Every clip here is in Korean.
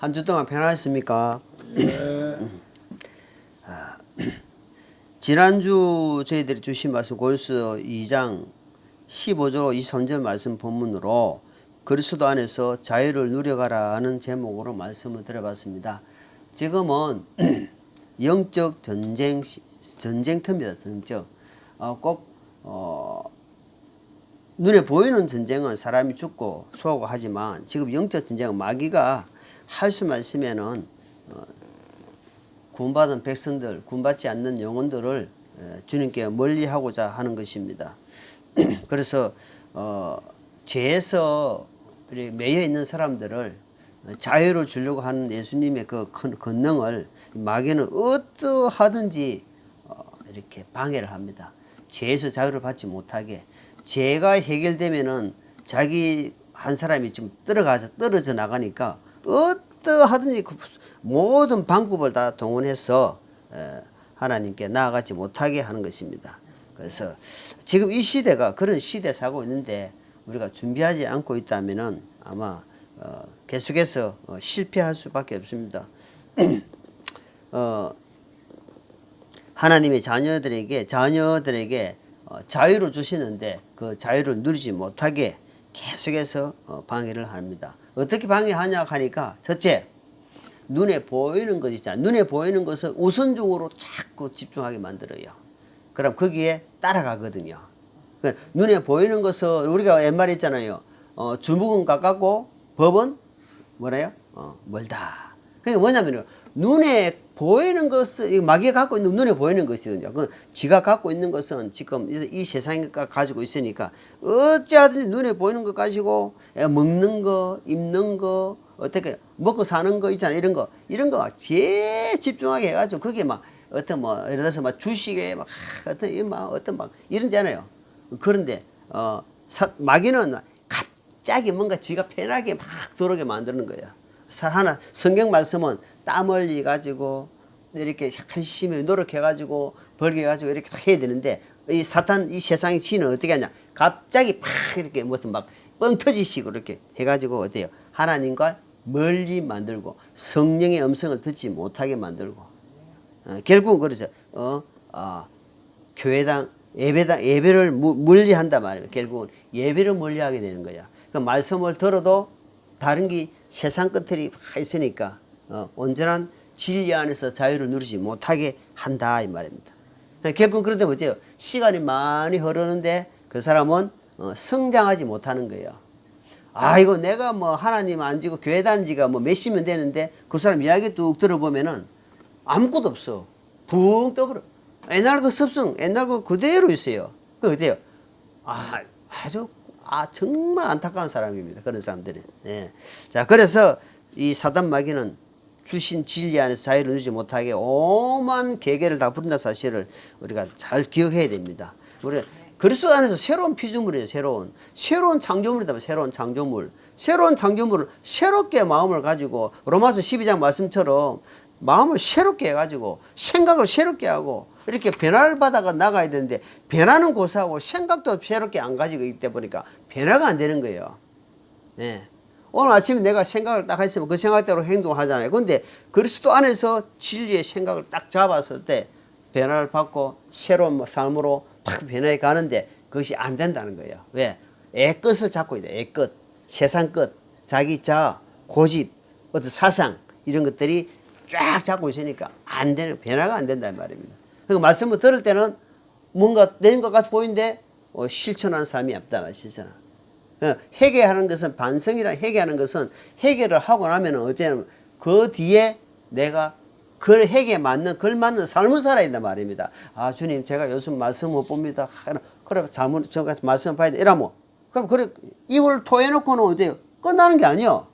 한 주 동안 편안했습니까? 예. 지난주 저희들이 주신 말씀 고린도서 2장 15절 23절 말씀 본문으로 그리스도 안에서 자유를 누려가라 하는 제목으로 말씀을 드려봤습니다. 지금은 영적 전쟁터입니다. 전쟁. 눈에 보이는 전쟁은 사람이 죽고 쏘고 하지만 지금 영적 전쟁은 마귀가 할 수만 있으면은 구원받은 백성들, 구원받지 않는 영혼들을 주님께 멀리하고자 하는 것입니다. 그래서 죄에서 매여 있는 사람들을 자유를 주려고 하는 예수님의 그 권능을 마귀는 어떠하든지 이렇게 방해를 합니다. 죄에서 자유를 받지 못하게. 죄가 해결되면은 자기 한 사람이 지금 떨어져 나가니까 어떠하든지 모든 방법을 다 동원해서 하나님께 나아가지 못하게 하는 것입니다. 그래서 지금 이 시대가 그런 시대에 살고 있는데 우리가 준비하지 않고 있다면은 아마 계속해서 실패할 수밖에 없습니다. 하나님의 자녀들에게 자유를 주시는데 그 자유를 누리지 못하게 계속해서 방해를 합니다. 어떻게 방해하냐 하니까 첫째, 눈에 보이는 것 있잖아요. 눈에 보이는 것을 우선적으로 자꾸 집중하게 만들어요. 그럼 거기에 따라가거든요. 눈에 보이는 것을 우리가 옛말에 있잖아요. 주먹은 가깝고 법은 뭐래요? 멀다. 그게 뭐냐면요. 눈에 보이는 것은 마귀가 갖고 있는 눈에 보이는 것이거든요. 그 지가 갖고 있는 것은 지금 이 세상이 가지고 있으니까 어찌하든지 눈에 보이는 것 가지고 먹는 거, 입는 거, 어떻게 먹고 사는 거 있잖아요. 이런 거 제일 집중하게 해가지고 그게 막 어떤 뭐 예를 들어서 막 주식에 막 어떤 막 이런잖아요. 그런데 마귀는 갑자기 뭔가 지가 편하게 막 들어오게 만드는 거예요. 성경 말씀은 땀 흘리 가지고 이렇게 열심히 노력해 가지고 벌게 가지고 이렇게 해야 되는데 이 사탄 이 세상의 신은 어떻게 하냐 갑자기 팍 이렇게 무슨 막 뻥 터지식으로 이렇게 해 가지고 어때요 하나님과 멀리 만들고 성령의 음성을 듣지 못하게 만들고 결국은 그러죠. 교회당 예배를 멀리한단 말이에요. 결국은 예배를 멀리하게 되는 거야. 그 말씀을 들어도 다른 게 세상 것들이 있으니까 온전한 진리 안에서 자유를 누리지 못하게 한다 이 말입니다. 결국 그런데 뭐죠? 시간이 많이 흐르는데 그 사람은 성장하지 못하는 거예요. 이거 내가 뭐 하나님 안 지고 교회 다닌 지가 뭐 몇십년 되는데 그 사람 이야기 뚝 들어보면은 아무것도 없어. 붕 떠버려. 옛날 그 습성, 옛날 그 그대로 있어요. 그 어때요? 아주 정말 안타까운 사람입니다. 그런 사람들은. 예. 자, 그래서 이 사단 마귀는 주신 진리 안에서 자유를 누리지 못하게 오만 계계를 다 부른다 사실을 우리가 잘 기억해야 됩니다. 우리 그리스도 안에서 새로운 피조물이에요. 새로운 창조물이다. 새로운 창조물을 새롭게 마음을 가지고 로마서 12장 말씀처럼 마음을 새롭게 해가지고 생각을 새롭게 하고 이렇게 변화를 받아가 나가야 되는데 변화는 고사하고 생각도 새롭게 안 가지고 있다 보니까 변화가 안 되는 거예요. 네. 오늘 아침에 내가 생각을 딱 했으면 그 생각대로 행동을 하잖아요. 그런데 그리스도 안에서 진리의 생각을 딱 잡았을 때 변화를 받고 새로운 삶으로 탁 변화해 가는데 그것이 안 된다는 거예요. 왜? 애끝을 잡고 있다. 애끝, 세상 끝, 자기 자아, 고집, 어떤 사상 이런 것들이 쫙 잡고 있으니까 안 되는 변화가 안 된다는 말입니다. 그 말씀을 들을 때는 뭔가 된 것 같아 보이는데 실천한 삶이 없다. 실천. 회개하는 것은 반성이랑 회개하는 것은 회개를 하고 나면 어때냐면 그 뒤에 내가 그 회개에 맞는 걸맞는 삶을 살아야 된단 말입니다. 주님 제가 요즘 말씀 못 봅니다. 그래 잘못 제가 말씀 봐야 돼. 이러면 그럼 그래 입을 토해놓고는 어때요? 끝나는 게 아니요.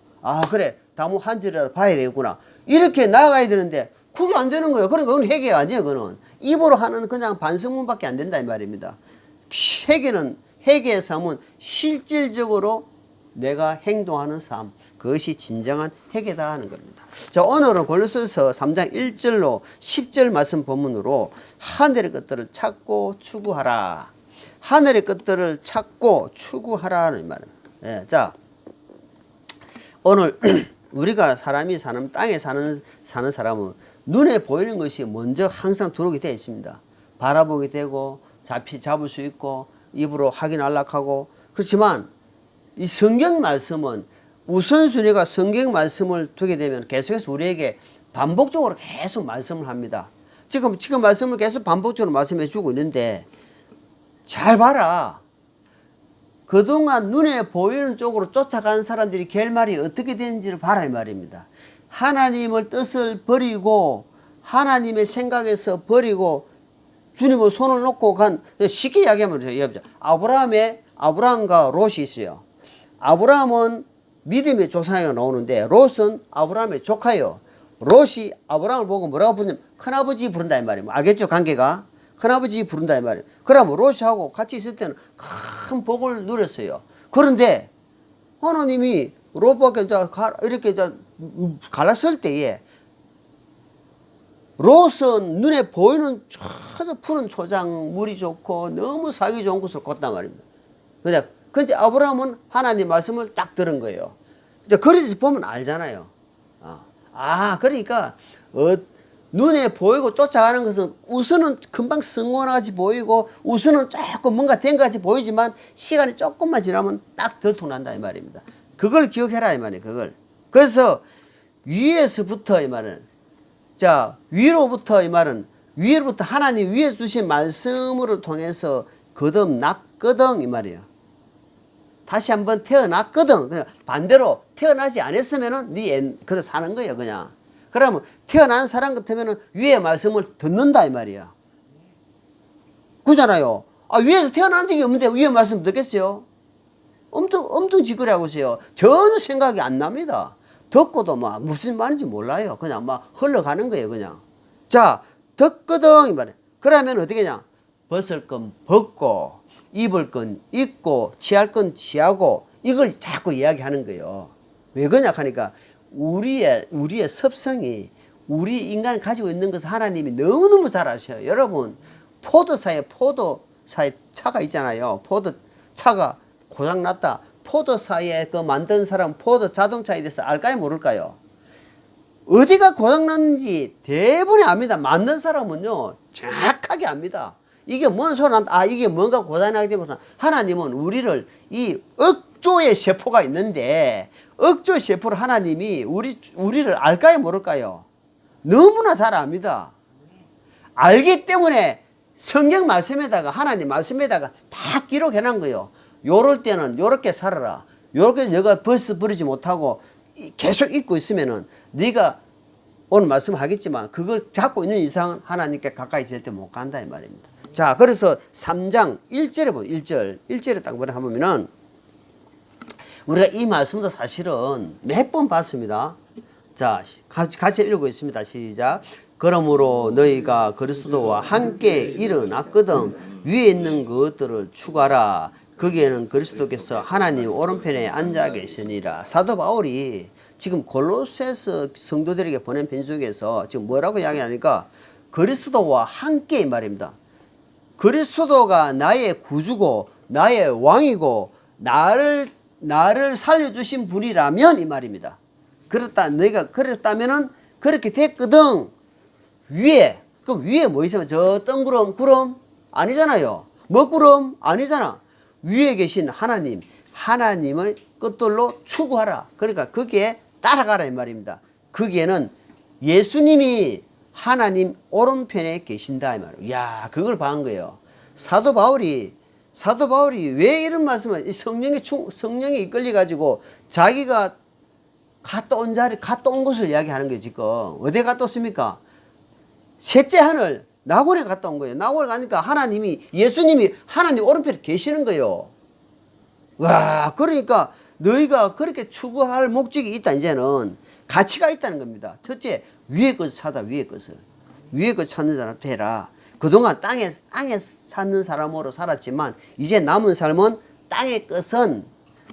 그래 다음 한 절이라도 봐야 되겠구나. 이렇게 나가야 되는데 그게 안 되는 거예요. 그러니까 그건 회개가 아니에요. 그거는 입으로 하는 그냥 반성문밖에 안 된다 이 말입니다. 회개의 삶은 실질적으로 내가 행동하는 삶, 그것이 진정한 회개다 하는 겁니다. 자, 오늘은 고린도서 3장 1절로 10절 말씀 본문으로 하늘의 것들을 찾고 추구하라. 하늘의 것들을 찾고 추구하라는 말입니다. 자, 오늘 우리가 사람이 사는 땅에 사는 사람은 눈에 보이는 것이 먼저 항상 들어오게 되어 있습니다. 바라보게 되고 잡을 수 있고 입으로 확인 안락하고 그렇지만 이 성경 말씀은 우선순위가 성경 말씀을 두게 되면 계속해서 우리에게 반복적으로 계속 말씀을 합니다. 지금 말씀을 계속 반복적으로 말씀해 주고 있는데 잘 봐라. 그동안 눈에 보이는 쪽으로 쫓아간 사람들이 결말이 어떻게 되는지를 봐라 이 말입니다. 하나님을 뜻을 버리고 하나님의 생각에서 버리고 주님을 손을 놓고 간 쉽게 이야기하면 아브라함과 롯이 있어요. 아브라함은 믿음의 조상이가 나오는데 롯은 아브라함의 조카예요. 롯이 아브라함을 보고 뭐라고 부르냐면 큰아버지 부른다 이 말이에요. 알겠죠? 관계가 큰아버지 부른다 이 말이에요. 그러면 롯하고 같이 있을 때는 큰 복을 누렸어요. 그런데 하나님이 롯밖에 이렇게 갈랐을 때에 롯은 눈에 보이는 아주 푸른 초장 물이 좋고 너무 살기 좋은 곳을 걷단 말입니다. 근데 아브라함은 하나님 말씀을 딱 들은 거예요. 이제 그래서 보면 알잖아요. 그러니까 눈에 보이고 쫓아가는 것은 우선은 금방 성공하지 보이고 우선은 조금 뭔가 된 것 같이 보이지만 시간이 조금만 지나면 딱 들통난다 이 말입니다. 그걸 기억해라 이 말이에요. 그걸. 그래서 위에서부터 이 말은 위로부터 이 말은 위로부터 하나님 위에 주신 말씀을 통해서 거듭났거든 이 말이에요. 다시 한번 태어났거든. 그냥 반대로 태어나지 않았으면은 그냥 사는 거예요 그냥. 그러면 태어난 사람 같으면은 위의 말씀을 듣는다 이 말이야. 그잖아요. 위에서 태어난 적이 없는데 위의 말씀 듣겠어요? 엄청 지그리 하고 있어요. 전혀 생각이 안 납니다. 듣고도 무슨 말인지 몰라요. 그냥 흘러가는 거예요 그냥. 자, 듣거든 이 말이야. 그러면 어떻게 하냐? 벗을 건 벗고 입을 건 입고 취할 건 취하고 이걸 자꾸 이야기하는 거예요. 왜 그러냐 하니까 우리의 습성이 우리 인간이 가지고 있는 것을 하나님이 너무너무 잘 아셔요. 여러분 포도사에 차가 있잖아요. 포도차가 고장났다. 포도사에 만든 사람 포도 자동차에 대해서 알까요 모를까요? 어디가 고장났는지 대부분이 압니다. 만든 사람은요 정확하게 압니다. 이게 뭔 소리 난다. 이게 뭔가 고장나게 되면 하나님은 우리를 이 억조의 세포가 있는데 억조 세포를 하나님이 우리를 알까요 모를까요? 너무나 잘 압니다. 알기 때문에 성경 말씀에다가 하나님 말씀에다가 다 기록해 놓은 거예요. 요럴 때는 요렇게 살아라. 요렇게 너가 버리지 못하고 계속 잊고 있으면은 네가 오늘 말씀하겠지만 그거 잡고 있는 이상 하나님께 가까이 절대 못 간다 이 말입니다. 자, 그래서 3장 1절에 보면 1절에 딱 한번 보면은 우리가 이 말씀도 사실은 몇 번 봤습니다. 자, 같이 읽고 있습니다. 시작. 그러므로 너희가 그리스도와 함께 일어났거든 위에 있는 것들을 추구하라. 거기에는 그리스도께서 하나님 오른편에 앉아 계시니라. 사도 바울이 지금 골로새서 성도들에게 보낸 편지 중에서 지금 뭐라고 이야기하니까 그리스도와 함께 이 말입니다. 그리스도가 나의 구주고 나의 왕이고 나를 살려주신 분이라면 이 말입니다. 너희가 그랬다면은 그렇게 됐거든. 그럼 위에 뭐 있으면 저 구름 아니잖아요. 먹구름 아니잖아. 위에 계신 하나님을 끝들로 추구하라. 그러니까 거기에 따라가라 이 말입니다. 거기에는 예수님이 하나님 오른편에 계신다 이 말이에요. 이야, 그걸 봐한 거예요. 사도 바울이 왜 이런 말씀을 성령에 이끌려 가지고 자기가 갔다 온 곳을 이야기하는 거예요. 지금 어디 갔다 왔습니까? 셋째 하늘 낙원에 갔다 온 거예요. 낙원에 가니까 예수님이 하나님 오른편에 계시는 거예요. 와, 그러니까 너희가 그렇게 추구할 목적이 있다. 이제는 가치가 있다는 겁니다. 첫째, 위의 것을 찾아. 위의 것을 찾는 사람 되라. 그동안 땅에 사는 사람으로 살았지만 이제 남은 삶은 땅의 것은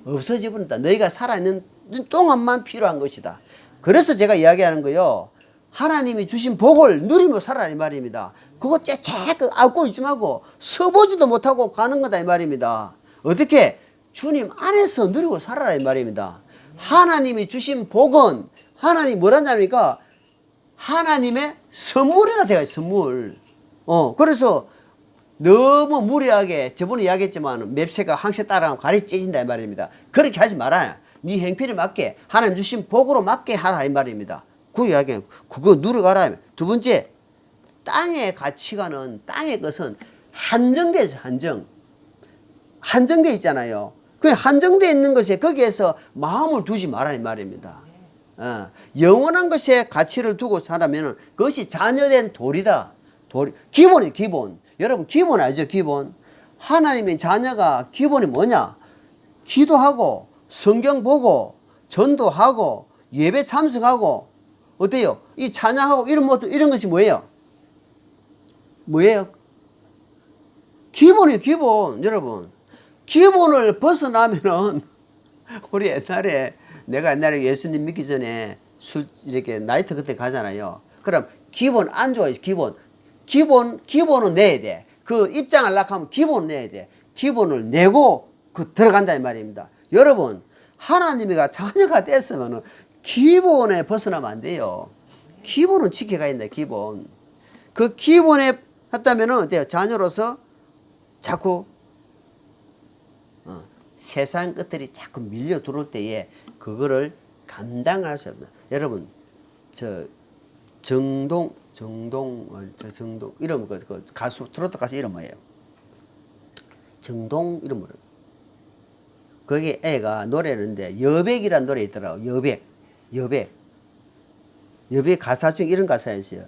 없어져 버린다. 너희가 살아있는 동안만 필요한 것이다. 그래서 제가 이야기하는 거요. 하나님이 주신 복을 누리며 살아라 이 말입니다. 그거 자꾸 알고 있지 말고 서보지도 못하고 가는 거다 이 말입니다. 어떻게? 주님 안에서 누리고 살아라 이 말입니다. 하나님이 주신 복은 하나님 뭐라냐니까 하나님의 선물이가 돼요. 선물. 그래서 너무 무리하게 저번에 이야기했지만 맵새가 항시 따라가면 갈이 찢어진다 이 말입니다. 그렇게 하지 말아요. 네 행편에 맞게 하나님 주신 복으로 맞게 하라 이 말입니다. 그 이야기 그거 누려가라. 두 번째, 땅의 가치관은 땅의 것은 한정되어 있어요. 한정되어 있잖아요. 그 한정되어 있는 것에 거기에서 마음을 두지 마라 이 말입니다. 영원한 것에 가치를 두고 살아면 그것이 자녀된 돌이다. 기본이 기본. 여러분 기본 알죠? 기본. 하나님의 자녀가 기본이 뭐냐? 기도하고 성경 보고 전도하고 예배 참석하고 어때요? 이 찬양하고 이런 것이 뭐예요? 뭐예요? 기본이에요. 기본. 여러분 기본을 벗어나면은 우리 내가 옛날에 예수님 믿기 전에 이렇게 나이트 그때 가잖아요. 그럼 기본 안 좋아요. 기본은 내야 돼. 그 입장을 하려면 기본 내야 돼. 기본을 내고 들어간다 이 말입니다. 여러분 하나님이가 자녀가 됐으면 기본에 벗어나면 안 돼요. 기본은 지켜가야 된다. 기본. 그 기본에 했다면은 어때요? 자녀로서 자꾸 세상 것들이 자꾸 밀려 들어올 때에 그거를 감당할 수 없다. 여러분 정동 이름 그 가수 트로트 가수 이름 뭐예요? 정동 이름 뭐예요? 거기 애가 노래하는데 여백이라는 노래 있더라고. 여백 가사 중에 이런 가사가 있어요.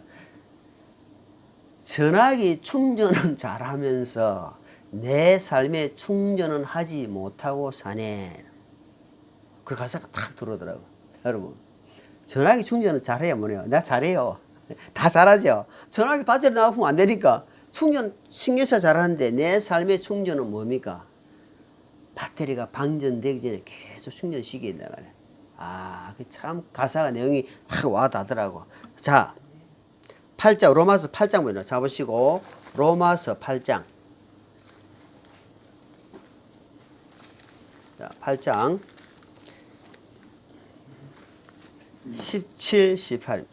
전화기 충전은 잘하면서 내 삶에 충전은 하지 못하고 사네. 그 가사가 딱 들어오더라고. 여러분 전화기 충전은 잘해요. 뭐래요? 나 잘해요. 다 잘하죠. 전화기 배터리 나가면 안 되니까 충전 신경써 잘하는데 내 삶의 충전은 뭡니까? 배터리가 방전되기 전에 계속 충전시켜야 된다 말이야. 그 참 가사가 내용이 확 와닿더라고. 자, 8장 로마서 8장 보여. 잡으시고 로마서 8장. 자, 8장 17, 18.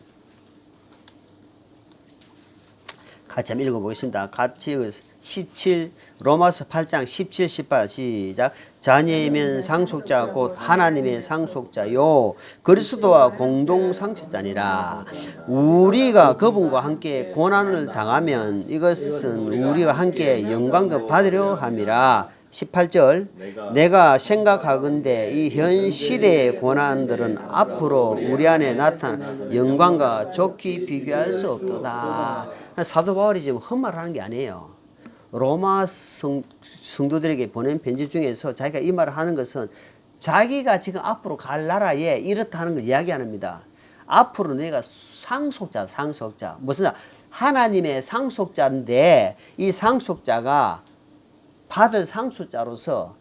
같이 한번 읽어보겠습니다. 같이 17 로마서 8장 17, 18 시작. 자녀이면 상속자 곧 하나님의 상속자요 그리스도와 공동 상속자니라. 우리가 그분과 함께 고난을 당하면 이것은 우리가 함께 영광도 받으려 함이라. 18절 내가 생각하건대 이 현 시대의 고난들은 앞으로 우리 안에 나타난 영광과 좋게 비교할 수 없도다. 사도 바울이 지금 헛말하는 게 아니에요. 로마 성도들에게 보낸 편지 중에서 자기가 이 말을 하는 것은 자기가 지금 앞으로 갈 나라에 이렇다 하는 걸 이야기합니다. 앞으로 내가 상속자. 무슨 하나님의 상속자인데 이 상속자가 받을 상속자로서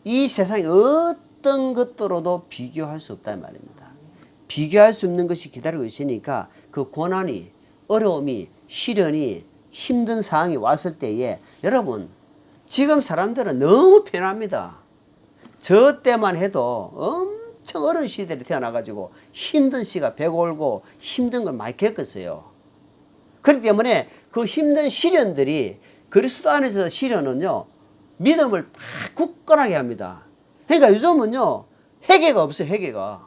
이 세상의 어떤 것들로도 비교할 수 없다는 말입니다. 비교할 수 없는 것이 기다리고 있으니까 그 고난이 어려움이 시련이 힘든 상황이 왔을 때에 여러분 지금 사람들은 너무 편합니다. 저 때만 해도 엄청 어려운 시대에 태어나가지고 힘든 시가 배고올고 힘든 걸 많이 겪었어요. 그렇기 때문에 그 힘든 시련들이 그리스도 안에서 시련은요 믿음을 막 굳건하게 합니다. 그러니까 요즘은요 회개가 없어요. 회개가.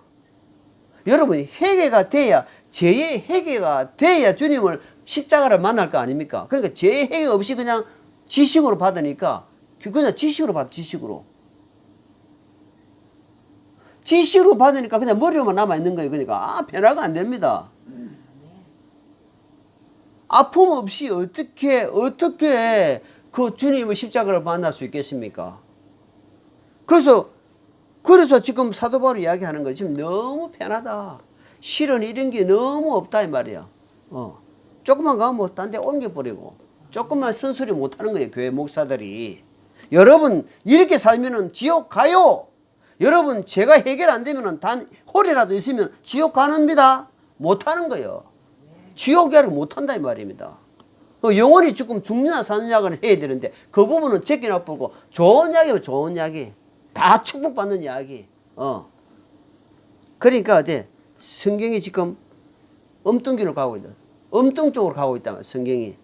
여러분 회개가 돼야 죄의 회개가 돼야 주님을 십자가를 만날 거 아닙니까? 그러니까 죄의 회개 없이 그냥 지식으로 받으니까 그냥 지식으로 받아. 지식으로 받으니까 그냥 머리로만 남아있는 거예요. 그러니까 변화가 안 됩니다. 아픔 없이 어떻게 그 주님의 십자가를 만날 수 있겠습니까? 그래서 지금 사도 바울이 이야기하는 거 지금 너무 편하다. 실은 이런 게 너무 없다 이 말이야. 조금만 가면 뭐 딴 데 옮겨버리고 조금만 쓴소리 못하는 거예요. 교회 목사들이. 여러분 이렇게 살면은 지옥 가요. 여러분 죄가 해결 안 되면은 단 홀이라도 있으면 지옥 가는입니다. 못하는 거예요. 지옥 계약을 못한다 이 말입니다. 영원히 조금 죽느냐 사느냐를 해야 되는데 그 부분은 제껴놔보고 좋은 이야기면 좋은 이야기 다 축복받는 이야기. 그러니까 어때? 성경이 지금 엉뚱길로 가고 있다. 엉뚱 쪽으로 가고 있단 말이야, 성경이.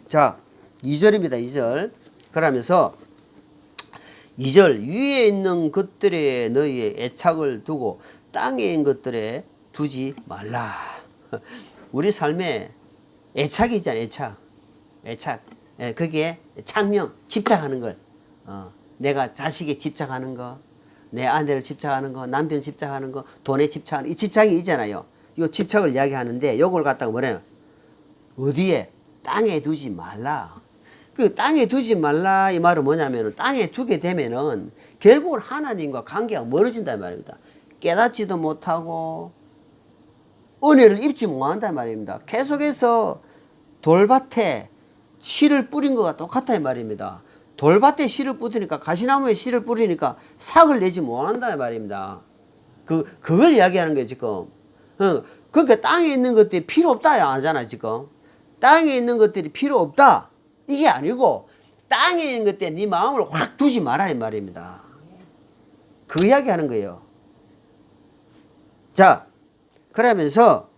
자, 2절입니다. 2절. 그러면서 2절 위에 있는 것들에 너희의 애착을 두고 땅에 있는 것들에 두지 말라. 우리 삶에 애착이 있잖아요. 애착. 예, 그게 창녕, 집착하는 걸. 내가 자식에 집착하는 거, 내 아내를 집착하는 거, 남편 집착하는 거, 돈에 집착하는 이 집착이 있잖아요. 이 집착을 이야기하는데 이걸 갖다가 뭐래요? 어디에? 땅에 두지 말라. 그 땅에 두지 말라 이 말은 뭐냐면은 땅에 두게 되면은 결국은 하나님과 관계가 멀어진단 말입니다. 깨닫지도 못하고 은혜를 입지 못한단 말입니다. 계속해서 돌밭에 씨를 뿌린 거가 똑같다 이 말입니다. 돌밭에 씨를 뿌리니까 가시나무에 씨를 뿌리니까 삭을 내지 못한다 이 말입니다. 그걸 이야기하는 거예요 지금. 그러니까 땅에 있는 것들이 필요 없다 하잖아 지금. 땅에 있는 것들이 필요 없다 이게 아니고 땅에 있는 것들에 네 마음을 확 두지 마라 이 말입니다. 그 이야기 하는 거예요. 자, 그러면서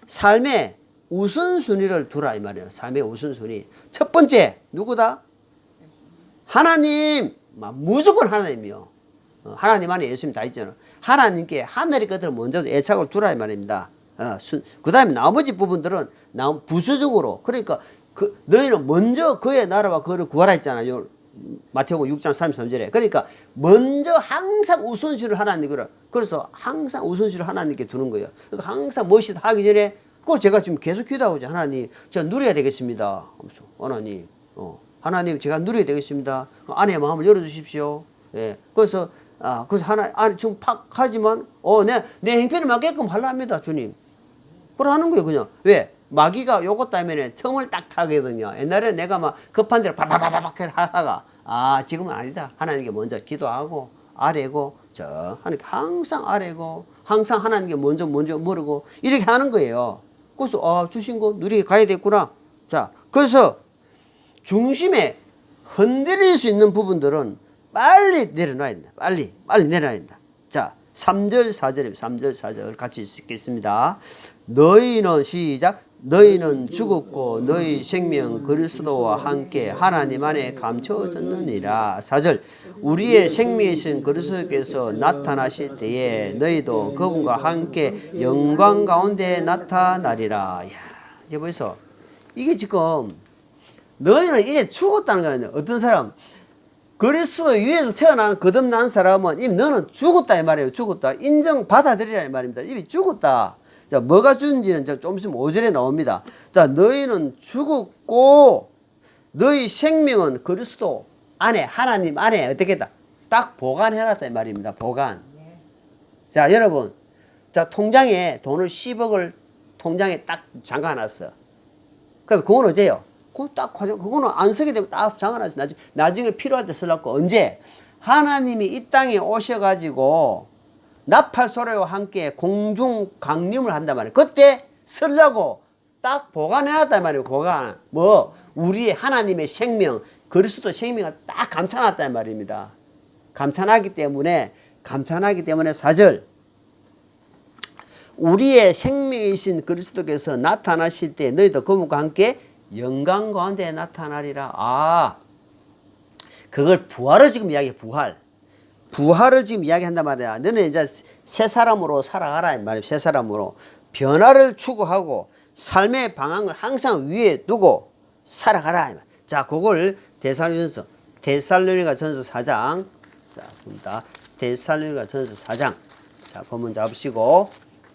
삶의 우선순위를 두라 이 말이에요. 삶의 우선순위. 첫 번째 누구다? 하나님. 무조건 하나님이요. 하나님 안에 예수님 다 있잖아. 하나님께 하늘의 것들을 먼저 애착을 두라 이 말입니다. 그 다음에 나머지 부분들은 부수적으로 그러니까 너희는 먼저 그의 나라와 그를 구하라 했잖아요. 마태복음 6장 33절에. 그러니까 먼저 항상 우선순위를 하나님께 그래서 항상 우선순위를 하나님께 두는 거예요. 그러니까 항상 무엇이든 하기 전에 그걸 제가 지금 계속 기도하고 있죠. 하나님 저 누려야 되겠습니다. 하나님 제가 누려야 되겠습니다. 아내의 마음을 열어주십시오. 예. 그래서 지금 팍 하지만 내 행편에 맞게끔 하려합니다 주님. 그러는 거예요 그냥. 왜? 마귀가 요것 때문에 틈을 딱 타거든요. 옛날에 내가 막 급한 대로 바바바바박 하다가 지금은 아니다. 하나님께 먼저 기도하고 아래고 하나님께 항상 아래고 항상 하나님께 먼저 모르고 이렇게 하는 거예요. 그래서 주신 거 누리게 가야 되겠구나. 자, 그래서 중심에 흔들릴 수 있는 부분들은 빨리 내려놔야 된다. 빨리 내려놔야 된다. 자, 3절 4절입니다. 3절 4절 같이 읽겠습니다. 너희는 시작. 너희는 죽었고 너희 생명 그리스도와 함께 하나님 안에 감춰졌느니라. 4절 우리의 생명이신 그리스도께서 나타나실 때에 너희도 그분과 함께 영광 가운데 나타나리라. 이제 보이소? 이게 지금 너희는 이제 죽었다는 거예요. 어떤 사람 그리스도 위에서 태어난 거듭난 사람은 이미 너는 죽었다 이 말이에요. 죽었다. 인정 받아들이라 이 말입니다. 이미 죽었다. 자, 뭐가 죽은지는 좀 있으면 5절에 나옵니다. 자, 너희는 죽었고 너희 생명은 그리스도 안에 하나님 안에 어떻게 했다? 딱 보관해놨다 이 말입니다. 보관. 자, 여러분, 자 통장에 돈을 10억을 통장에 딱 잠가놨어. 그럼 그건 어째요? 그거는 안 쓰게 되면 딱 잠가놨어. 나중에 필요할 때 쓰려고. 언제? 하나님이 이 땅에 오셔가지고 나팔 소리와 함께 공중 강림을 한단 말이에요. 그때 쓰려고 딱 보관해놨단 말이에요. 보관. 우리의 하나님의 생명, 그리스도 생명을 딱 감춰놨단 말입니다. 감춰놨기 때문에 4절. 우리의 생명이신 그리스도께서 나타나실 때 너희도 그분과 함께 영광 가운데 나타나리라. 그걸 부활을 지금 이야기해. 부활을 지금 이야기한단 말이야. 너는 이제 새 사람으로 살아가라 이 말이야. 새 사람으로 변화를 추구하고 삶의 방향을 항상 위에 두고 살아가라 이 말이야. 자, 그걸 데살로니가전서 4장. 자, 봅니다. 데살로니가전서 4장. 자, 본문 잡으시고.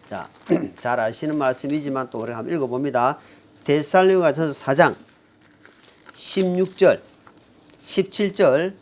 자, 잘 아시는 말씀이지만 또 우리가 한번 읽어봅니다. 데살로니가전서 4장 16절 17절.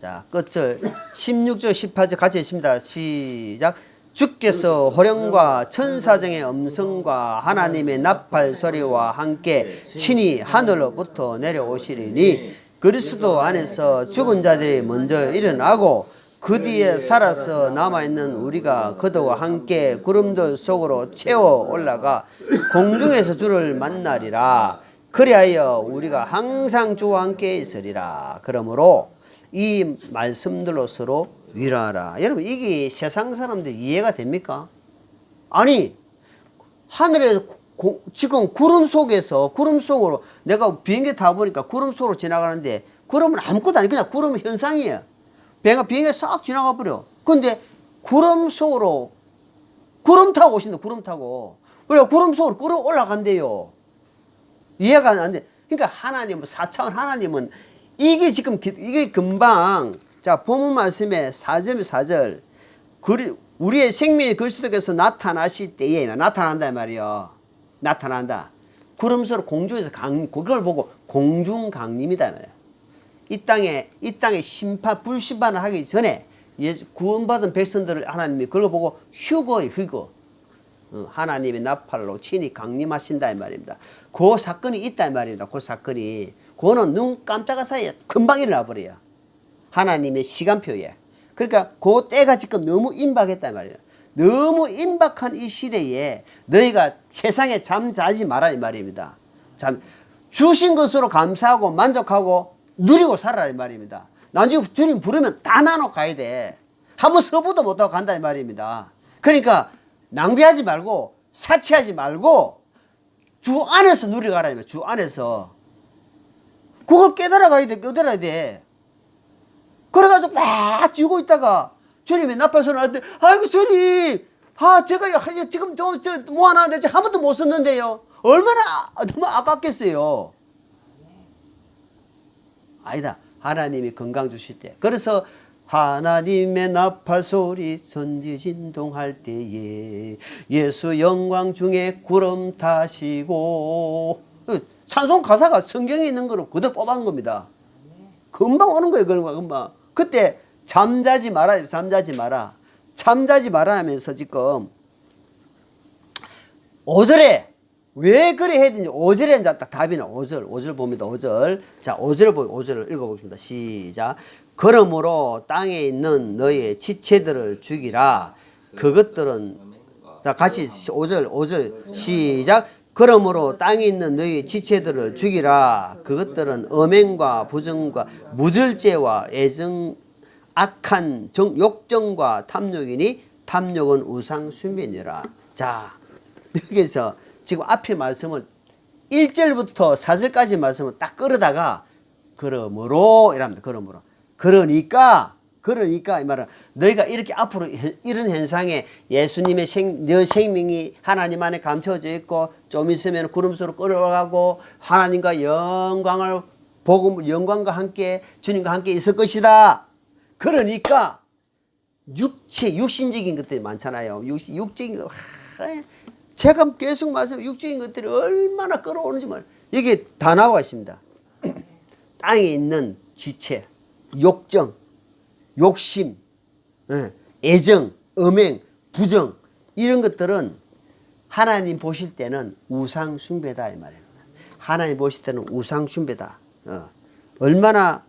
자, 끝절 16절 18절 같이 읽습니다. 시작. 주께서 호령과 천사장의 음성과 하나님의 나팔 소리와 함께 친히 하늘로부터 내려오시리니 그리스도 안에서 죽은 자들이 먼저 일어나고 그 뒤에 살아서 남아있는 우리가 그들과 함께 구름들 속으로 채워 올라가 공중에서 주를 만나리라. 그리하여 우리가 항상 주와 함께 있으리라. 그러므로 이 말씀들로 서로 위로하라. 여러분 이게 세상 사람들이 이해가 됩니까? 아니 하늘에서 지금 구름 속으로 내가 비행기 타보니까 구름 속으로 지나가는데 구름은 아무것도 아니 그냥 구름은 현상이에요. 비행기가 싹 지나가 버려. 근데 구름 속으로 구름 타고 오신다. 구름 타고. 그래 구름 속으로 끌어 올라간대요. 이해가 안 돼. 그러니까 하나님은 4차원 하나님은 이게 지금 이게 금방 자 본문 말씀에 4절 4절 우리의 생명이 그리스도께서 나타나실 때에 나타난다 말이요. 나타난다. 구름 속으로 공중에서 그걸 보고 공중 강림이다 말이야. 이 땅에 심판 불심판을 하기 전에 구원받은 백성들을 하나님이 그걸 보고 휴거예요. 휴거. 하나님의 나팔로 친히 강림하신다 이 말입니다. 그 사건이 있다 이 말입니다. 그 사건이 그거는 눈 깜짝할 사이에 금방 일어나 버려요. 하나님의 시간표에. 그러니까 그 때가 지금 너무 임박했다 이 말이에요. 너무 임박한 이 시대에 너희가 세상에 잠자지 마라 이 말입니다. 주신 것으로 감사하고 만족하고 누리고 살아라 이 말입니다. 나중에 주님 부르면 다 나눠 가야 돼. 한번 서보도 못하고 간다 이 말입니다. 그러니까 낭비하지 말고 사치하지 말고 주 안에서 누려가라 이 말이야. 주 안에서 그걸 깨달아가야 돼. 깨달아야 돼. 그래가지고 막 쥐고 있다가 주님이 나팔소리 나는데 아이고 주님 제가 지금 뭐 하나 하는데 한 번도 못 썼는데요. 얼마나 너무 아깝겠어요. 아니다. 하나님이 건강 주실 때. 그래서 하나님의 나팔소리 천지진동할 때에 예수 영광 중에 구름 타시고 찬송 가사가 성경에 있는 거로 그대로 뽑아놓은 겁니다. 금방 오는 거예요. 금방. 그때 잠자지 마라. 잠자지 마라. 잠자지 마라 하면서 지금 5절에 왜 그래 해야 되는지 5절에 이제 딱 답이 나. 5절 봅니다. 5절. 자, 5절을 읽어보겠습니다. 시작. 그러므로 땅에 있는 너의 지체들을 죽이라. 그것들은 자, 같이 5절 시작. 그러므로 땅에 있는 너희 지체들을 죽이라. 그것들은 음행과 부정과 무절제와 애정 악한 욕정과 탐욕이니 탐욕은 우상 숭배니라. 자, 여기서 지금 앞에 말씀을 1절부터 4절까지 말씀을 딱 끌어다가 그러므로 이랍니다. 그러므로. 그러니까 이 말은 너희가 이렇게 앞으로 이런 현상에 예수님의 너 생명이 하나님 안에 감춰져 있고 좀 있으면 구름 속으로 끌어가고 하나님과 영광과 함께 주님과 함께 있을 것이다. 그러니까 육신적인 것들이 많잖아요. 육적인 거 제가 계속 말씀 육적인 것들이 얼마나 끌어오는지 여기 다 나와 있습니다. 땅에 있는 지체, 욕정, 욕심, 애정, 음행, 부정 이런 것들은 하나님 보실 때는 우상 숭배다 이 말이에요. 하나님 보실 때는 우상 숭배다. 얼마나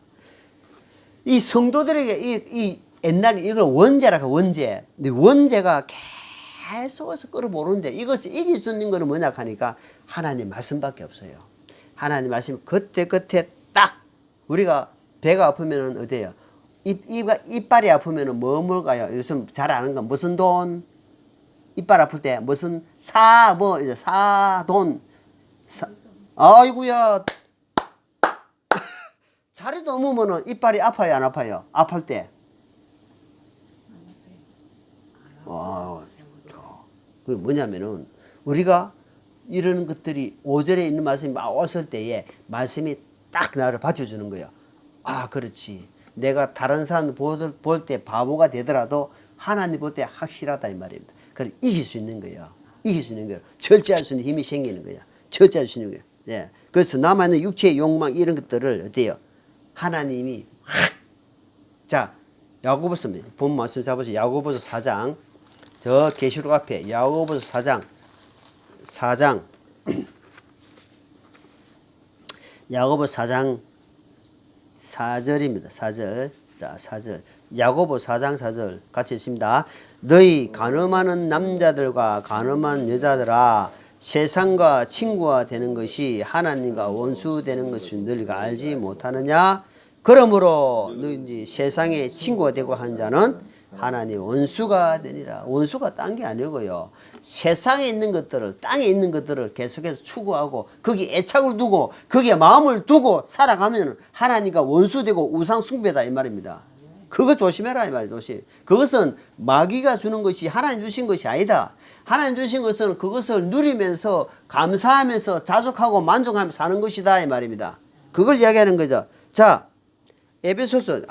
이 성도들에게 이 옛날에 이걸 원죄라고 원죄. 근데 원죄가 계속해서 끌어모르는데 이것을 이길 수 있는 거는 뭐냐 하니까 하나님 말씀밖에 없어요. 하나님 말씀 그때 딱 우리가 배가 아프면은 어때요? 이빨이 아프면은 뭘까요? 요즘 잘 아는 건 무슨 돈? 이빨 아플 때 무슨 사돈. 아이고야. 살이 넘으면은 이빨이 아파요, 안 아파요? 아플 때. 그게 뭐냐면은 우리가 이런 것들이 5절에 있는 말씀이 막 왔을 때에 말씀이 딱 나를 받쳐주는 거예요. 아, 그렇지. 내가 다른 사람 볼 때 바보가 되더라도 하나님 볼 때 확실하다 이 말입니다. 그걸 이길 수 있는 거예요. 이길 수 있는 거예요. 절제할 수 있는 힘이 생기는 거예요. 절제할 수 있는 거예요. 예. 그래서 남아있는 육체의 욕망 이런 것들을 어때요? 하나님이 자, 야고보서 본 말씀 잡으세요. 야고보서 4장 저 계시록 앞에 야고보서 4장 야고보서 4장 4절입니다. 4절. 자, 4절. 야고보 4장 4절 같이 있습니다. 너희 간음하는 남자들과 간음한 여자들아 세상과 친구가 되는 것이 하나님과 원수 되는 것을 너희가 알지 못하느냐? 그러므로 너희 세상의 친구가 되고 한 자는 하나님 원수가 되니라. 원수가 딴 게 아니고요. 세상에 있는 것들을, 땅에 있는 것들을 계속해서 추구하고 거기에 애착을 두고 거기에 마음을 두고 살아가면 하나님과 원수되고 우상 숭배다 이 말입니다. 그거 조심해라 이 말이에요. 조심. 그것은 마귀가 주는 것이 하나님 주신 것이 아니다. 하나님 주신 것은 그것을 누리면서 감사하면서 자족하고 만족하며 사는 것이다 이 말입니다. 그걸 이야기하는 거죠. 자, 에베소서,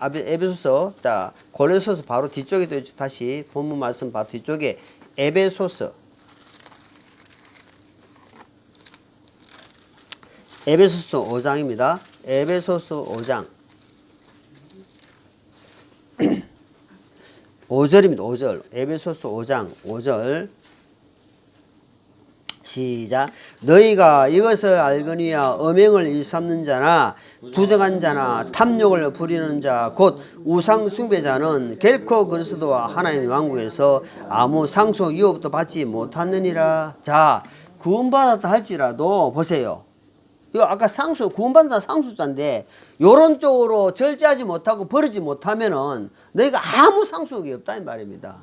자, 고린도서 바로 뒤쪽에 또 다시 본문 말씀 바로 뒤쪽에 에베소서 5장입니다. 에베소서 5장 5절입니다. 5절. 에베소서 5장 5절 시작. 너희가 이것을 알거니와 음행을 일삼는 자나 부정한 자나 탐욕을 부리는 자 곧 우상 숭배자는 결코 그리스도와 하나님의 왕국에서 아무 상속 유업도 받지 못하느니라. 자, 구원받았다 할지라도 보세요. 이거 아까 상수 구원받은 자 상수자인데 요런 쪽으로 절제하지 못하고 버리지 못하면은 너희가 아무 상속이 없다 이 말입니다.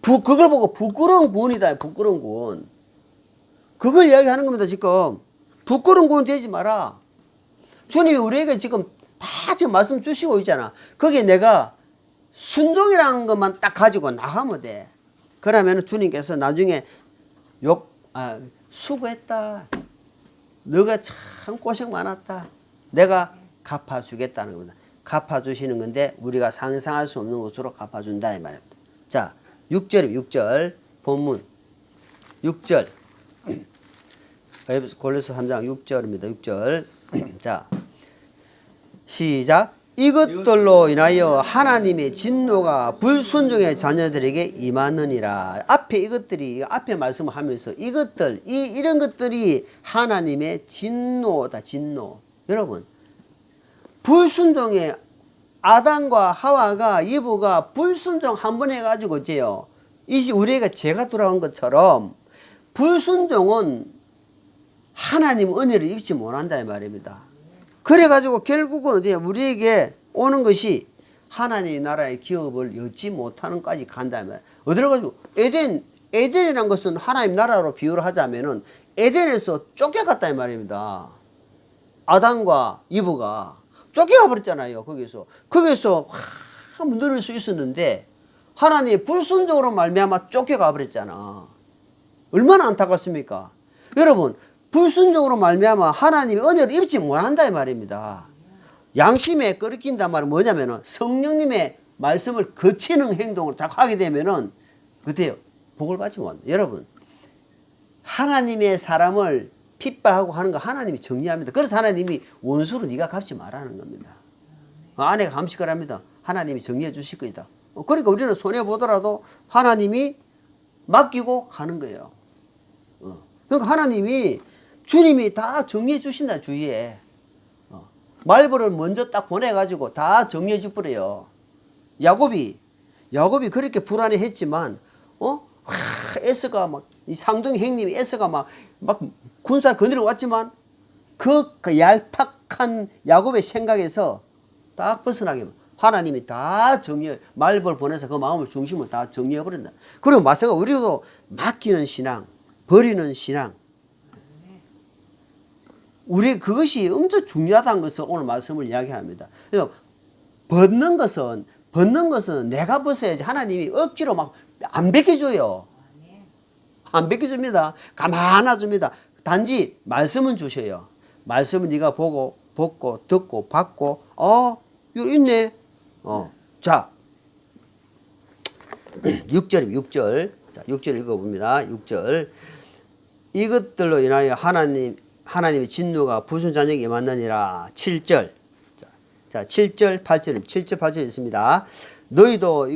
그걸 보고 부끄러운 구원이다. 부끄러운 구원. 그걸 이야기하는 겁니다. 지금 부끄러운 구원 되지 마라. 주님이 우리에게 지금 다 지금 말씀 주시고 있잖아. 거기에 내가 순종이라는 것만 딱 가지고 나가면 돼. 그러면 주님께서 나중에 수고했다. 너가 참 고생 많았다. 내가 갚아주겠다는 겁니다. 갚아주시는 건데 우리가 상상할 수 없는 것으로 갚아준다 이 말입니다. 자, 6절 본문 6절 고린도서 3장 6절입니다. 6절 자 시작. 이것들로 인하여 하나님의 진노가 불순종의 자녀들에게 임하느니라. 앞에 이것들이 앞에 말씀을 하면서 이것들 이런 것들이 하나님의 진노다. 진노. 여러분 불순종의 아담과 하와가 이브가 불순종 한 번 해가지고 이제요 이 우리에게 죄가 돌아온 것처럼 불순종은 하나님 은혜를 입지 못한다 이 말입니다. 그래가지고 결국은 어디에 우리에게 오는 것이 하나님의 나라의 기업을 얻지 못하는 까지 간다 이 말이야. 어디로 가지고 에덴이라는 것은 하나님 나라로 비유를 하자면은 에덴에서 쫓겨갔다 이 말입니다. 아담과 이브가 쫓겨가 버렸잖아요. 거기서 한번 누릴 수 있었는데 하나님이 불순종으로 말미암아 쫓겨가 버렸잖아. 얼마나 안타깝습니까? 여러분 불순종으로 말미암아 하나님의 은혜를 입지 못한다 이 말입니다. 양심에 끓이킨단 말은 뭐냐면은 성령님의 말씀을 거치는 행동을 자꾸 하게 되면은 그때요 복을 받지 못한다. 여러분 하나님의 사람을 핍박하고 하는 거 하나님이 정리합니다. 그래서 하나님이 원수로 네가 갚지 말라는 겁니다. 아내가 감식을 하나님이 정리해 주실 거다. 그러니까 우리는 손해보더라도 하나님이 맡기고 가는 거예요. 그러니까 하나님이 주님이 다 정리해 주신다 주위에. 말벌을 먼저 딱 보내가지고 다 정리해 주버려요. 야곱이 그렇게 불안해했지만 에스가 막 이 상둥이 형님이 에스가 막 군사 거느려 왔지만 그 얄팍한 야곱의 생각에서 딱 벗어나게 하나님이 다 말벌 보내서 그 마음을 중심을 다 정리해 버린다. 그리고 마찬가지로 우리도 맡기는 신앙, 버리는 신앙. 우리 그것이 엄청 중요하다는 것을 오늘 말씀을 이야기합니다. 벗는 것은 내가 벗어야지 하나님이 억지로 막 안 벗겨줘요. 안 벗겨줍니다. 가만 놔줍니다. 단지 말씀은 주셔요. 말씀은 네가 보고 벗고 듣고 받고 이거 있네. 자 6절 자 6절 읽어봅니다. 6절 이것들로 인하여 하나님의 진노가 불순자녀에게 임하느니라. 7절 자 7절 8절 있습니다. 너희도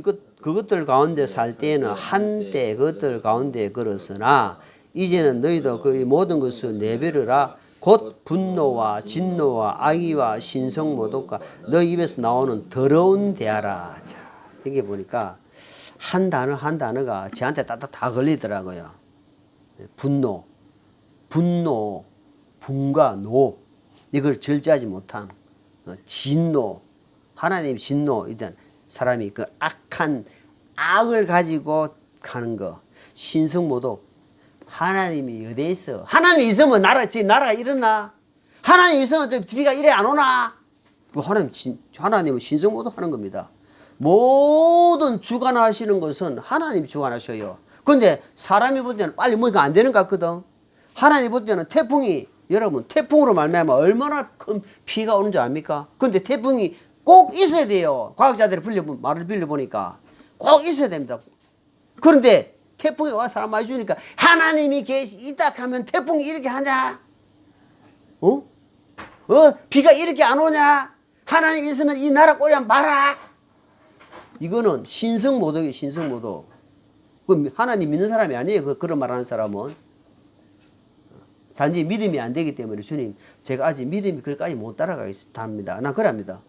그것들 가운데 살 때에는 한때 그것들 가운데 걸었으나 이제는 너희도 그 모든 것을 내버려라. 곧 분노와 진노와 악의와 신성 모독과 너희 입에서 나오는 더러운 대하라. 자, 여기 보니까 한 단어가 저한테 딱딱 다 걸리더라고요. 분노, 분과 노, 이걸 절제하지 못한 진노, 하나님 진노, 일단 사람이 그 악한 악을 가지고 가는 거. 신성모독. 하나님이 어디에 있어? 하나님이 있으면 나라가 일어나? 하나님이 있으면 비가 이래 안 오나? 하나님은 신성모독 하는 겁니다. 모든 주관하시는 것은 하나님이 주관하셔요. 근데 사람이 볼 때는 빨리 뭐가 안 되는 것 같거든. 하나님 볼 때는 태풍이, 여러분, 태풍으로 말미암아 얼마나 큰 비가 오는 줄 압니까? 근데 태풍이 꼭 있어야 돼요. 과학자들이 말을 빌려보니까 꼭 있어야 됩니다. 그런데 태풍이 와 사람 많이 주니까 하나님이 있다 하면 태풍이 이렇게 하냐? 비가 이렇게 안 오냐? 하나님 있으면 이 나라 꼬리만 봐라. 이거는 신성모독이에요. 신성모독. 하나님 믿는 사람이 아니에요. 그런 말하는 사람은. 단지 믿음이 안 되기 때문에 주님, 제가 아직 믿음이 그까지 못 따라가겠습니다. 난 그래 합니다.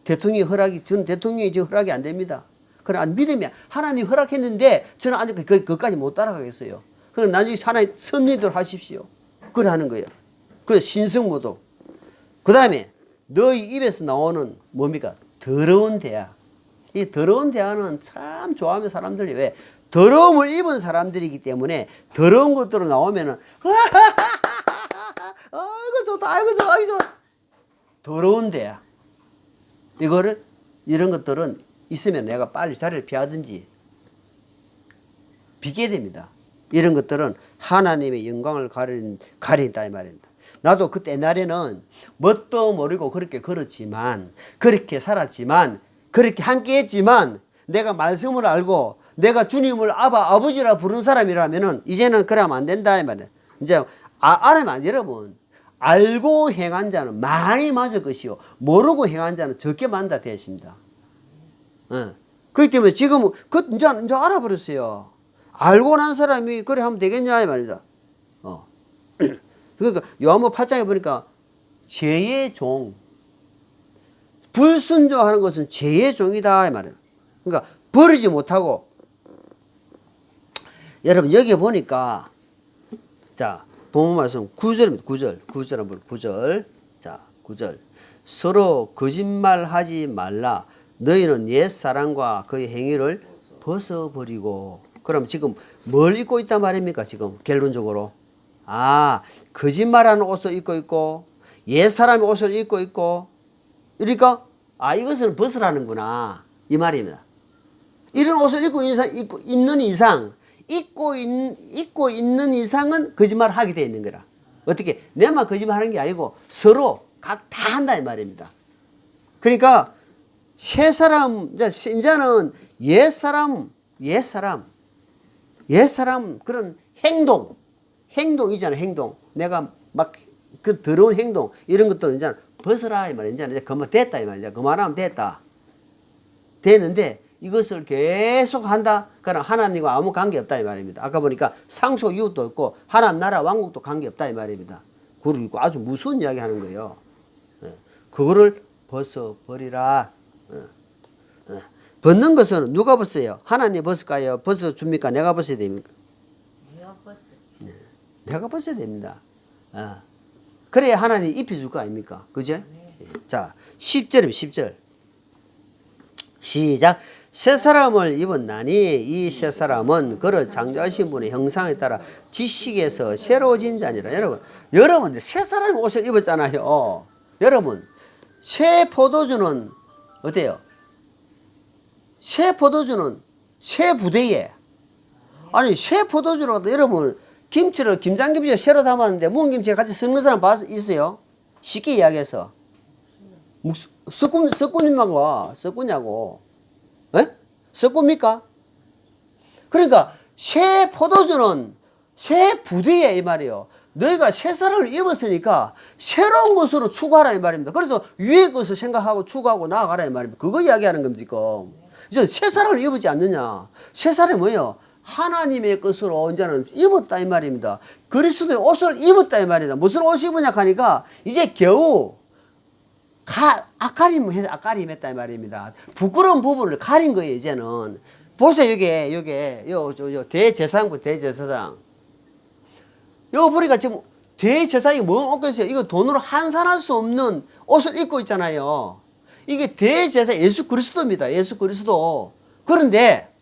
저는 대통령이 지금 허락이 안 됩니다. 그래, 믿음이, 하나님 허락했는데 저는 아직 그까지 못 따라가겠어요. 그럼 나중에 하나님 섭리대로 하십시오. 그래 하는 거예요. 그래서 신성모독. 그 다음에 너희 입에서 나오는 뭡니까? 더러운 대화. 이 더러운 대화는 참 좋아하는 사람들이 왜? 더러움을 입은 사람들이기 때문에 더러운 것들로 나오면은 아이고 좋다, 아이고 좋아, 아이고 좋아. 더러운 대화. 이런 것들은 있으면 내가 빨리 자리를 피하든지 비게 됩니다. 이런 것들은 하나님의 영광을 가린다 이 말입니다. 나도 그때 옛날에는 뭣도 모르고 그렇게 걸었지만, 그렇게 살았지만, 그렇게 함께 했지만, 내가 말씀을 알고 내가 주님을 아버지라 부르는 사람이라면은 이제는 그러면 안 된다 이 말이에요. 이제 알아면 여러분, 알고 행한 자는 많이 맞을 것이요 모르고 행한 자는 적게 만다 되었습니다. 그렇기 때문에 지금 이제 알아버렸어요. 알고 난 사람이 그래 하면 되겠냐 이 말이다. 그러니까 요한복음 8장에 보니까 죄의 종, 불순종하는 것은 죄의 종이다 이 말이에요. 그러니까 버리지 못하고, 여러분 여기 보니까 자 본문 말씀 9절입니다. 9절 한번 9절. 자 9절. 서로 거짓말하지 말라. 너희는 옛사람과 그의 행위를 벗어버리고. 그럼 지금 뭘 입고 있단 말입니까? 지금 결론적으로 거짓말하는 옷을 입고 있고 옛사람의 옷을 입고 있고, 그러니까 이것을 벗으라는구나 이 말입니다. 이런 옷을 입고 있는 이상은 거짓말을 하게 되어 있는 거라. 어떻게? 내만 거짓말하는 게 아니고 서로 각 다 한다 이 말입니다. 그러니까 이제는 옛사람 그런 행동이잖아. 행동. 내가 막 그 더러운 행동 이런 것들은 이제 벗어라 이 말이야. 이제 그만 됐다 이 말이야. 그만하면 됐다. 됐는데 이것을 계속 한다. 그럼 하나님과 아무 관계 없다 이 말입니다. 아까 보니까 상속 이웃도 없고 하나님 나라 왕국도 관계 없다 이 말입니다. 그리고 아주 무서운 이야기 하는 거예요. 그거를 벗어버리라. 벗는 것은 누가 벗어요? 하나님 벗을까요? 벗어줍니까? 내가 벗어야 됩니까? 내가 벗어야 됩니다. 그래야 하나님 입혀줄 거 아닙니까? 그죠? 네. 자, 10절입니다. 10절. 시작. 새 사람을 입었나니 이 새 사람은 그를 창조하신 분의 형상에 따라 지식에서 새로워진 자니라. 여러분 새 사람의 옷을 입었잖아요. 여러분 새 포도주는 어때요? 새 포도주는 새 부대에, 아니 새 포도주라도 여러분 김장김치를 새로 담았는데 묵은 김치에 같이 섞는 사람 있어요? 쉽게 이야기해서 섞으냐고. 에? 섞습니까? 그러니까 새 포도주는 새 부대에 이 말이에요. 너희가 새 사람을 입었으니까 새로운 것으로 추구하라 이 말입니다. 그래서 위의 것을 생각하고 추구하고 나아가라 이 말입니다. 그거 이야기하는 겁니다. 지금 이제 새 사람을 입지 않느냐? 새 사람이 뭐예요? 하나님의 것으로 이제는 입었다 이 말입니다. 그리스도의 옷을 입었다 이 말이다. 무슨 옷을 입으냐 하니까 이제 겨우 앞가림했다 이 말입니다. 부끄러운 부분을 가린 거예요. 이제는 보세요. 요 대제사장. 요거 보니까 지금 대제사장이 뭐 옷겠어요? 이거 돈으로 환산할 수 없는 옷을 입고 있잖아요. 이게 대제사 예수 그리스도입니다. 예수 그리스도. 그런데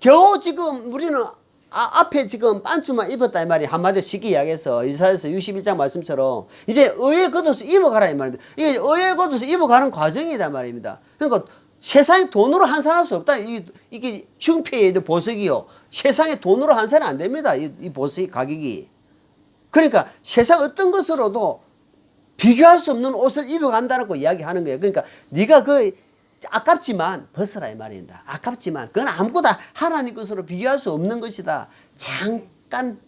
겨우 지금 우리는 앞에 지금 반주만 입었다 이 말이 한마디로 쉽게 이야기해서 이사야서 61장 말씀처럼 이제 의의 겉옷을 입어가라 이 말입니다. 이게 의의 겉옷을 입어가는 과정이다 말입니다. 그러니까 세상에 돈으로 환산할 수 없다. 이게 흉패의 보석이요. 세상에 돈으로 환산이 안 됩니다. 이 보석의 가격이. 그러니까 세상 어떤 것으로도 비교할 수 없는 옷을 입어간다고 이야기하는 거예요. 그러니까 네가 아깝지만 벗어라 이 말입니다. 아깝지만 그건 아무거나 하나님 것으로 비교할 수 없는 것이다. 잠깐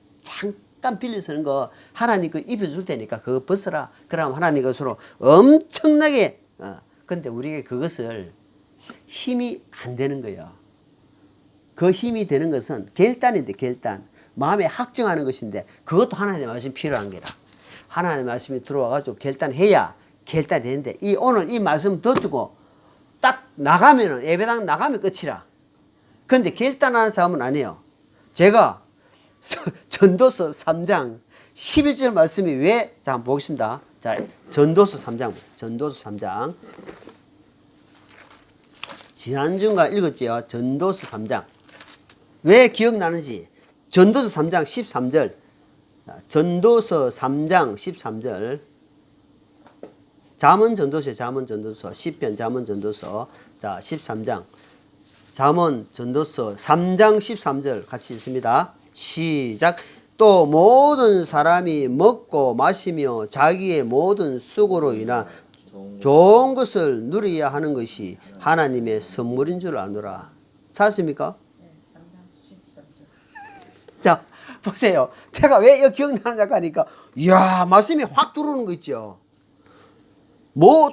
빌려 쓰는 거 하나님 거 입혀줄 테니까 그거 벗어라. 그럼 하나님 것으로 엄청나게 근데 우리가 그것을 힘이 안 되는 거예요. 그 힘이 되는 것은 결단인데 결단. 마음에 확정하는 것인데 그것도 하나님의 말씀이 필요한 거라. 하나님의 말씀이 들어와가지고 결단해야 결단이 되는데 오늘 이 말씀 듣고 딱 나가면은 예배당 나가면 끝이라. 근데 결단하는 사람은 아니에요. 제가 전도서 3장 11절 말씀이 왜, 자 한번 보겠습니다. 자, 전도서 3장. 지난주인가 읽었죠. 전도서 3장. 왜 기억나는지. 전도서 3장 13절. 전도서 3장 13절. 잠언 전도서. 시편 잠언 전도서. 자, 13장. 잠언 전도서 3장 13절 같이 읽습니다. 시작. 또 모든 사람이 먹고 마시며 자기의 모든 수고로 인한 좋은 것을 누려야 하는 것이 하나님의 선물인 줄 아노라. 찾았습니까? 자, 보세요. 제가 왜 이거 기억나느냐 하니까, 이야, 말씀이 확 들어오는 거 있죠.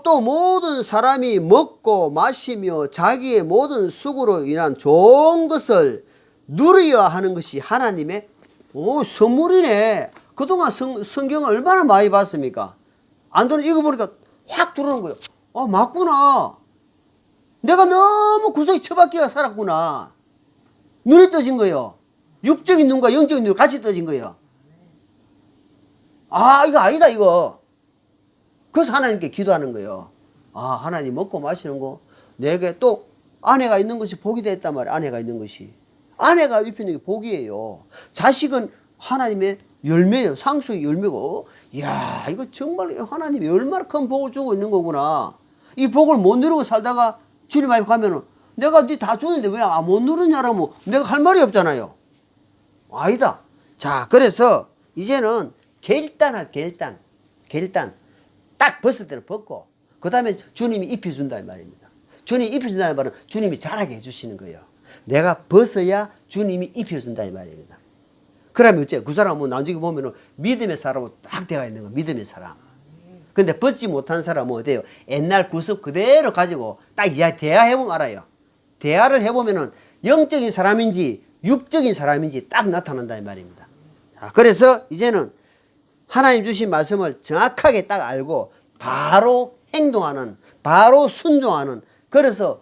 또 모든 사람이 먹고 마시며 자기의 모든 수고로 인한 좋은 것을 누려야 하는 것이 하나님의 선물이네. 그동안 성경을 얼마나 많이 봤습니까? 안 들어 이거 보니까 확 들어오는 거예요. 맞구나. 내가 너무 구석에 처박혀가 살았구나. 눈이 떠진 거예요. 육적인 눈과 영적인 눈이 같이 떠진 거예요. 이거 아니다 이거. 그래서 하나님께 기도하는 거예요. 하나님 먹고 마시는 거 내게 또 아내가 있는 것이 복이 됐단 말이에요. 아내가 있는 것이. 아내가 입히는 게 복이에요. 자식은 하나님의 열매예요. 상속의 열매고. 이야, 이거 정말 하나님이 얼마나 큰 복을 주고 있는 거구나. 이 복을 못 누리고 살다가 주님 앞에 가면은 내가 네 다 주는데 왜 못 누르냐라면 내가 할 말이 없잖아요. 아니다. 자, 그래서 이제는 결단. 딱 벗을 때는 벗고 그 다음에 주님이 입혀준다 이 말입니다. 주님이 입혀준다는 말은 주님이 잘하게 해주시는 거예요. 내가 벗어야 주님이 입혀준다 이 말입니다. 그러면 어째? 그 사람은 나중에 보면은 믿음의 사람으로 딱 되어 있는 거 믿음의 사람. 근데 벗지 못한 사람은 어때요? 옛날 구습 그대로 가지고 딱 대화해보면 알아요. 대화를 해보면은 영적인 사람인지 육적인 사람인지 딱 나타난다 이 말입니다. 자, 그래서 이제는 하나님 주신 말씀을 정확하게 딱 알고 바로 행동하는, 바로 순종하는, 그래서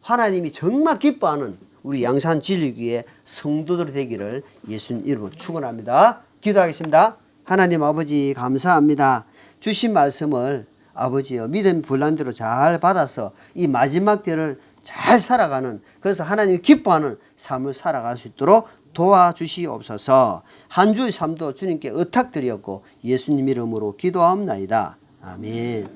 하나님이 정말 기뻐하는 우리 양산 진리교회 성도들이 되기를 예수님 이름으로 축원합니다. 기도하겠습니다. 하나님 아버지 감사합니다. 주신 말씀을 아버지여 믿음 불난대로 잘 받아서 이 마지막 때를 잘 살아가는, 그래서 하나님이 기뻐하는 삶을 살아갈 수 있도록 도와주시옵소서. 한 주의 삶도 주님께 의탁드렸고 예수님 이름으로 기도하옵나이다. 아멘.